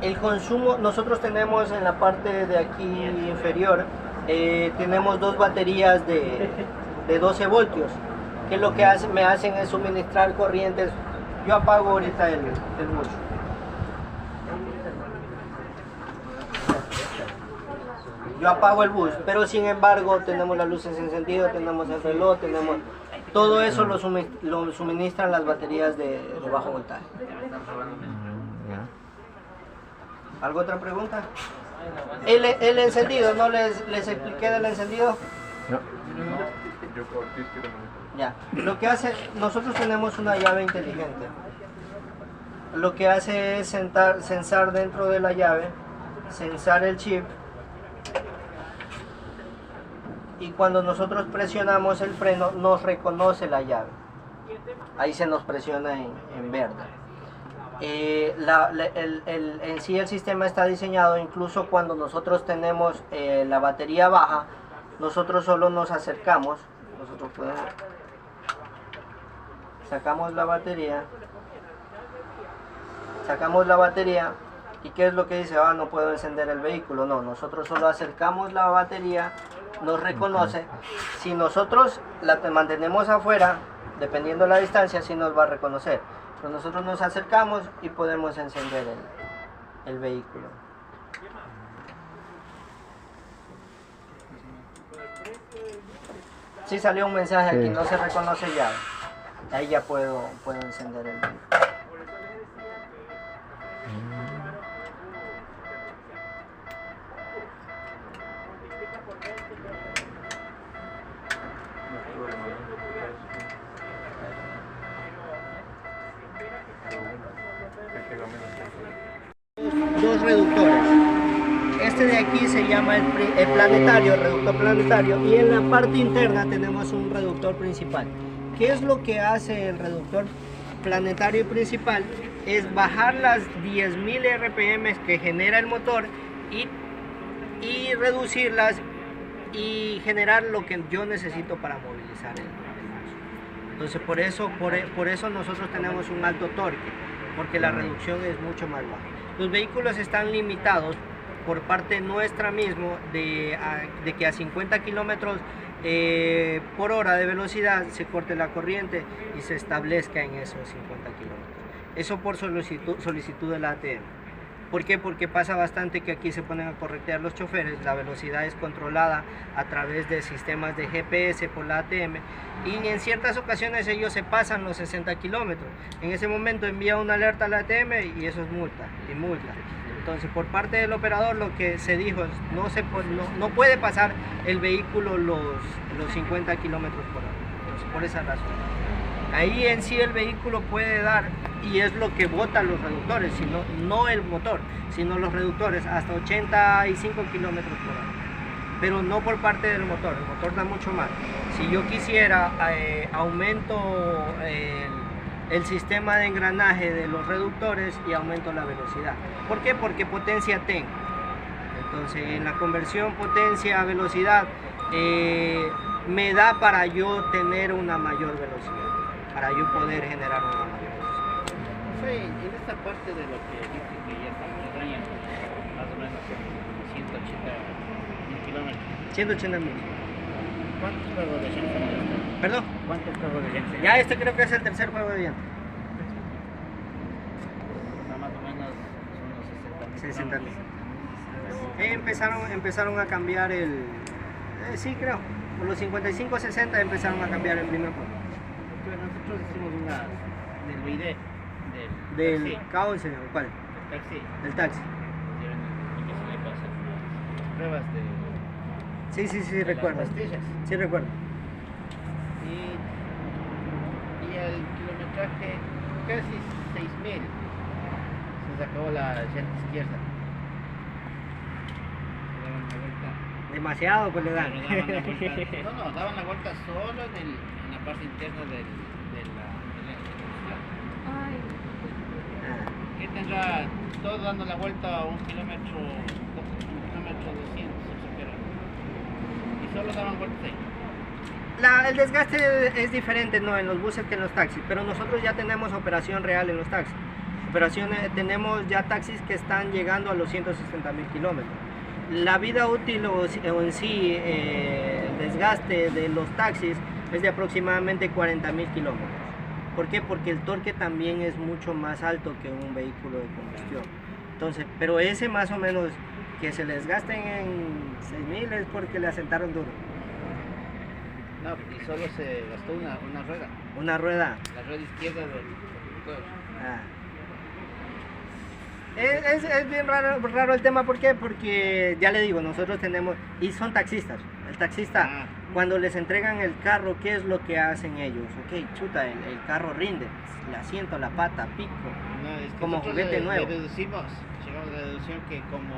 El consumo, nosotros tenemos en la parte de aquí inferior, tenemos dos baterías de 12 voltios, que lo que me hacen es suministrar corrientes. Yo apago ahorita el bus. Yo apago el bus, pero sin embargo tenemos las luces encendidas, tenemos el reloj, tenemos todo eso lo suministran las baterías de bajo voltaje. ¿Alguna otra pregunta? El encendido, ¿no les expliqué del encendido?
No.
Ya, lo que hace, nosotros tenemos una llave inteligente. Lo que hace es sensar dentro de la llave, sensar el chip, y cuando nosotros presionamos el freno nos reconoce la llave. Ahí se nos presiona en verde. En sí el sistema está diseñado, incluso cuando nosotros tenemos la batería baja, nosotros solo nos acercamos, sacamos la batería sacamos la batería y ¿qué es lo que dice? No puedo encender el vehículo. No, nosotros solo acercamos la batería, nos reconoce. Si nosotros la mantenemos afuera, dependiendo de la distancia, sí nos va a reconocer. Pero nosotros nos acercamos y podemos encender el vehículo. Si salió un mensaje aquí, no se reconoce llave. Ahí ya puedo encender el vehículo. Dos reductores. Este de aquí se llama el planetario, el reductor planetario, y en la parte interna tenemos un reductor principal. ¿Qué es lo que hace el reductor planetario principal? Es bajar las 10.000 RPM que genera el motor y reducirlas y generar lo que yo necesito para movilizar el bus. Entonces por eso nosotros tenemos un alto torque, porque la reducción es mucho más baja. Los vehículos están limitados por parte nuestra mismo de que a 50 kilómetros por hora de velocidad se corte la corriente y se establezca en esos 50 kilómetros. Eso por solicitud de la ATM. ¿Por qué? Porque pasa bastante que aquí se ponen a corretear los choferes, la velocidad es controlada a través de sistemas de GPS por la ATM y en ciertas ocasiones ellos se pasan los 60 kilómetros. En ese momento envía una alerta a la ATM y eso es multa. Entonces por parte del operador lo que se dijo es no puede pasar el vehículo los 50 kilómetros por hora. Entonces por esa razón. Ahí en sí el vehículo puede dar, y es lo que botan los reductores, no el motor, sino los reductores, hasta 85 kilómetros por hora. Pero no por parte del motor, el motor da mucho más. Si yo quisiera, aumento el sistema de engranaje de los reductores y aumento la velocidad. ¿Por qué? Porque potencia tengo. Entonces en la conversión potencia a velocidad me da para yo tener una mayor velocidad, para yo poder generar una mayor velocidad.
Sí, en esta parte de lo que dice que ya estamos trayendo, más o menos 180.000 kilómetros.
180.000.
¿Cuántos juegos de llantas?
¿Perdón?
¿Cuántos juegos de llantas?
Ya este creo que es el tercer juego de llantas.
Más o menos unos
60.000. Empezaron a cambiar sí creo, por los 55-60 empezaron a cambiar el primer juego.
Nosotros hicimos una del BID,
¿Del
taxi.
K11 o cuál?
Del taxi.
Del taxi.
Y que se le pasan unas pruebas de
Sí, recuerdo.
las pastillas.
Sí, recuerdo.
Y el kilometraje casi 6.000. Se sacó la llanta izquierda. Se daban la vuelta.
Demasiado pues le dan.
Pero daban la vuelta. No, daban la vuelta solo en la parte interna de la velocidad.
Ay,
Que tendrá todo dando la vuelta a 1 kilómetro 200, y solo daban vueltas ahí.
El desgaste es diferente, ¿no?, en los buses que en los taxis, pero nosotros ya tenemos operación real en los taxis. Tenemos ya taxis que están llegando a los 160.000 kilómetros. La vida útil o en sí, el desgaste de los taxis es de aproximadamente 40.000 kilómetros. ¿Por qué? Porque el torque también es mucho más alto que un vehículo de combustión. Entonces, pero ese más o menos que se les gasten en 6.000 es porque le asentaron duro.
No, y solo se gastó una rueda.
Una rueda.
La rueda izquierda del conductor.
Ah. Es bien raro el tema, ¿por qué? Porque ya le digo, nosotros tenemos, y son taxistas. El taxista, cuando les entregan el carro, ¿qué es lo que hacen ellos? Ok, chuta, el carro rinde, el asiento, la pata, pico,
No, es que
como
nosotros
juguete nuevo.
llegamos a la deducción que como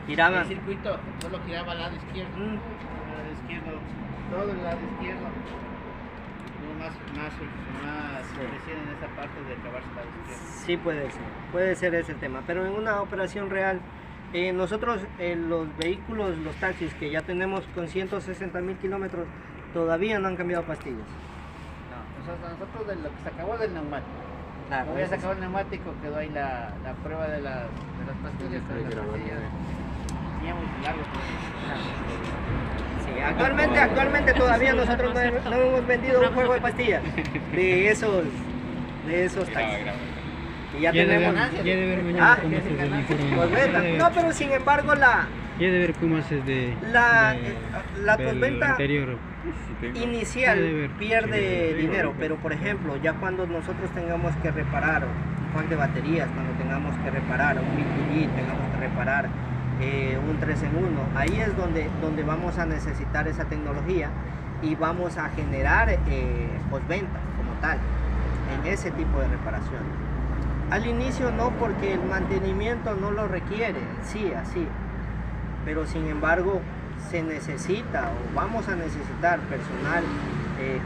Giraban.
el circuito solo giraba al lado izquierdo, todo el lado izquierdo. Hubo más presión en esa parte de acabarse el lado izquierdo.
Sí puede ser ese tema, pero en una operación real, nosotros los vehículos, los taxis que ya tenemos con 160.000 kilómetros, todavía no han cambiado pastillas.
No, nosotros de lo que se acabó del neumático,
Claro,
Como ya se acabó el neumático, quedó ahí la prueba de las pastillas. Teníamos largo.
Sí, actualmente todavía nosotros no hemos vendido un juego de pastillas de esos taxis. Y ya tenemos.
Ya de ver mañana
Ah,
cómo haces el informe.
postventa. No, pero sin embargo
Ya de ver cómo haces
la
del
postventa
anterior.
inicial
Debe ver.
pierde dinero, pero por ejemplo, ya cuando nosotros tengamos que reparar un pack de baterías, cuando tengamos que reparar un BTG, tengamos que reparar un 3 en 1, ahí es donde vamos a necesitar esa tecnología y vamos a generar postventa como tal en ese tipo de reparación. Al inicio no, porque el mantenimiento no lo requiere, sí, así, pero sin embargo se necesita o vamos a necesitar personal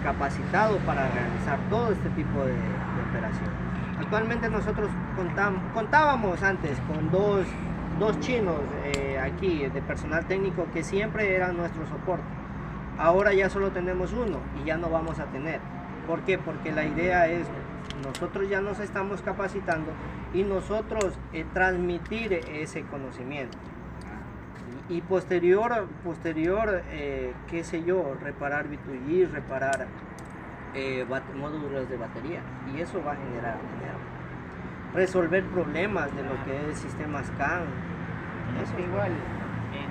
capacitado para realizar todo este tipo de operaciones. Actualmente nosotros contábamos antes con dos chinos aquí de personal técnico que siempre eran nuestro soporte. Ahora ya solo tenemos uno y ya no vamos a tener. ¿Por qué? Porque la idea es, nosotros ya nos estamos capacitando y nosotros transmitir ese conocimiento. Y posterior qué sé yo, reparar B2G, reparar módulos de batería, y eso va a generar dinero. Resolver problemas de lo que es sistemas CAN.
Eso igual, en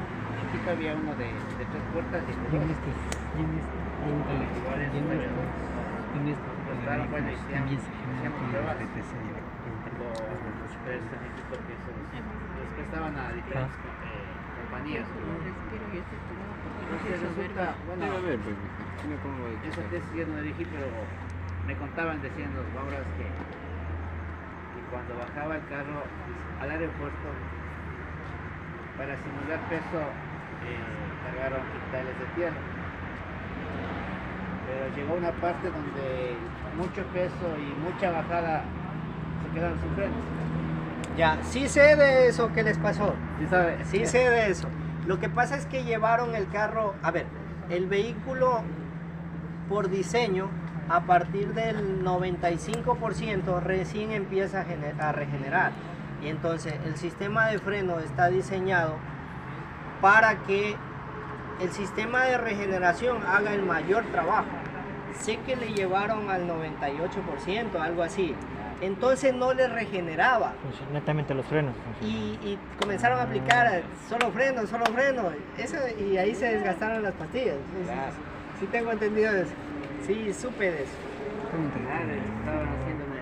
Quito había uno de 3 puertas y estaban bueno, hacíamos pruebas. Los prestaban a diferentes compañías. Entonces resulta, bueno, esa tesis yo no dirigí, pero me contaban, decían los bauras que cuando bajaba el carro al aeropuerto, para simular peso, cargaron quintales de tierra. Pero llegó una parte donde mucho peso y mucha bajada se quedaron sin frenos.
Ya, sí sé de eso que les pasó.
¿Sí sabe?
Sí sé de eso. Lo que pasa es que llevaron el carro, a ver, el vehículo por diseño, a partir del 95% recién empieza a regenerar. Y entonces el sistema de freno está diseñado para que el sistema de regeneración haga el mayor trabajo. Sé que le llevaron al 98%, algo así. Entonces no le regeneraba.
Netamente los frenos.
Y comenzaron a aplicar solo frenos. Eso, y ahí se desgastaron las pastillas. Sí tengo entendido eso. Sí, supe de eso.
Estaban haciéndome.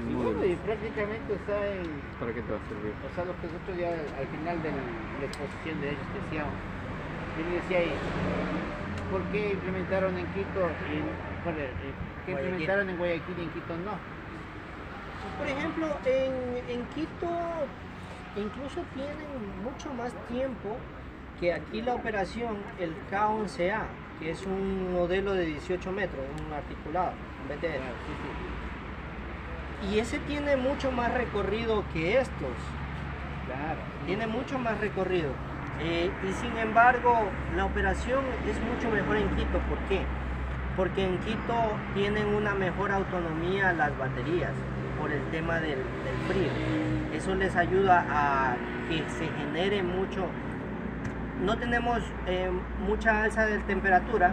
Y bueno, y prácticamente está en.
¿Para qué te va a servir?
O sea, lo que nosotros ya al final de la exposición de ellos decíamos, yo le decía ahí, ¿por qué implementaron en Quito qué implementaron en Guayaquil y en Quito no?
Por ejemplo, en Quito incluso tienen mucho más tiempo que aquí la operación, el K11A, que es un modelo de 18 metros, un articulado, un BTR. Y ese tiene mucho más recorrido que estos.
Claro.
Tiene mucho más recorrido. Y sin embargo, la operación es mucho mejor en Quito. ¿Por qué? Porque en Quito tienen una mejor autonomía las baterías por el tema del frío. Eso les ayuda a que se genere mucho. No tenemos mucha alza de temperatura,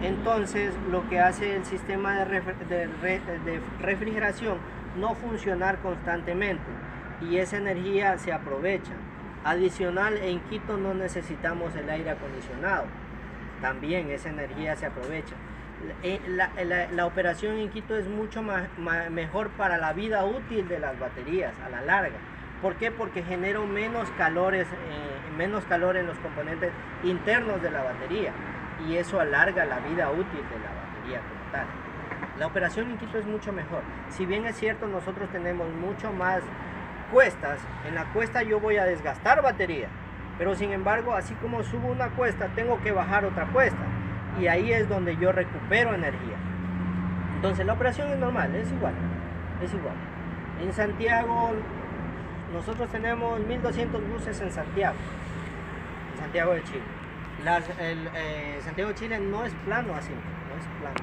entonces lo que hace el sistema de refrigeración no funcionar constantemente y esa energía se aprovecha. Adicional, en Quito no necesitamos el aire acondicionado, también esa energía se aprovecha. La operación en Quito es mucho mejor para la vida útil de las baterías a la larga. ¿Por qué? Porque genera menos calor en los componentes internos de la batería y eso alarga la vida útil de la batería como tal. La operación en Quito es mucho mejor. Si bien es cierto, nosotros tenemos mucho más cuestas. En la cuesta yo voy a desgastar batería, pero sin embargo, así como subo una cuesta, tengo que bajar otra cuesta y ahí es donde yo recupero energía. Entonces la operación es normal, es igual. En Santiago nosotros tenemos 1200 buses en Santiago de Chile. Santiago de Chile no es plano así, no es plano.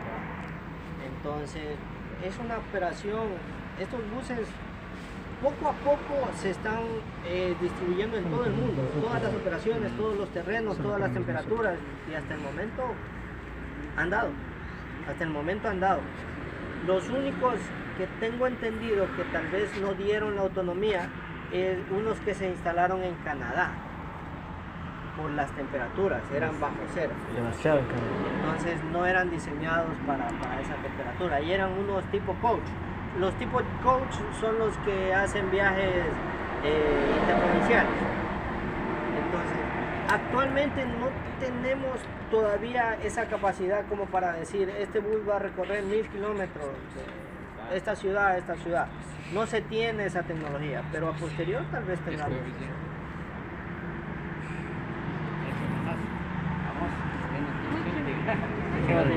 Entonces es una operación, estos buses poco a poco se están distribuyendo en todo el mundo, todas las operaciones, todos los terrenos, todas las temperaturas, y hasta el momento han dado, Los únicos que tengo entendido que tal vez no dieron la autonomía es unos que se instalaron en Canadá por las temperaturas, eran bajo cero.
Demasiado caro.
Entonces no eran diseñados para esa temperatura y eran unos tipo coach. Los tipos coach son los que hacen viajes interprovinciales. Entonces, actualmente no tenemos todavía esa capacidad como para decir este bus va a recorrer 1000 kilómetros de esta ciudad a esta ciudad. No se tiene esa tecnología, pero a posterior tal vez tengamos.
Vamos,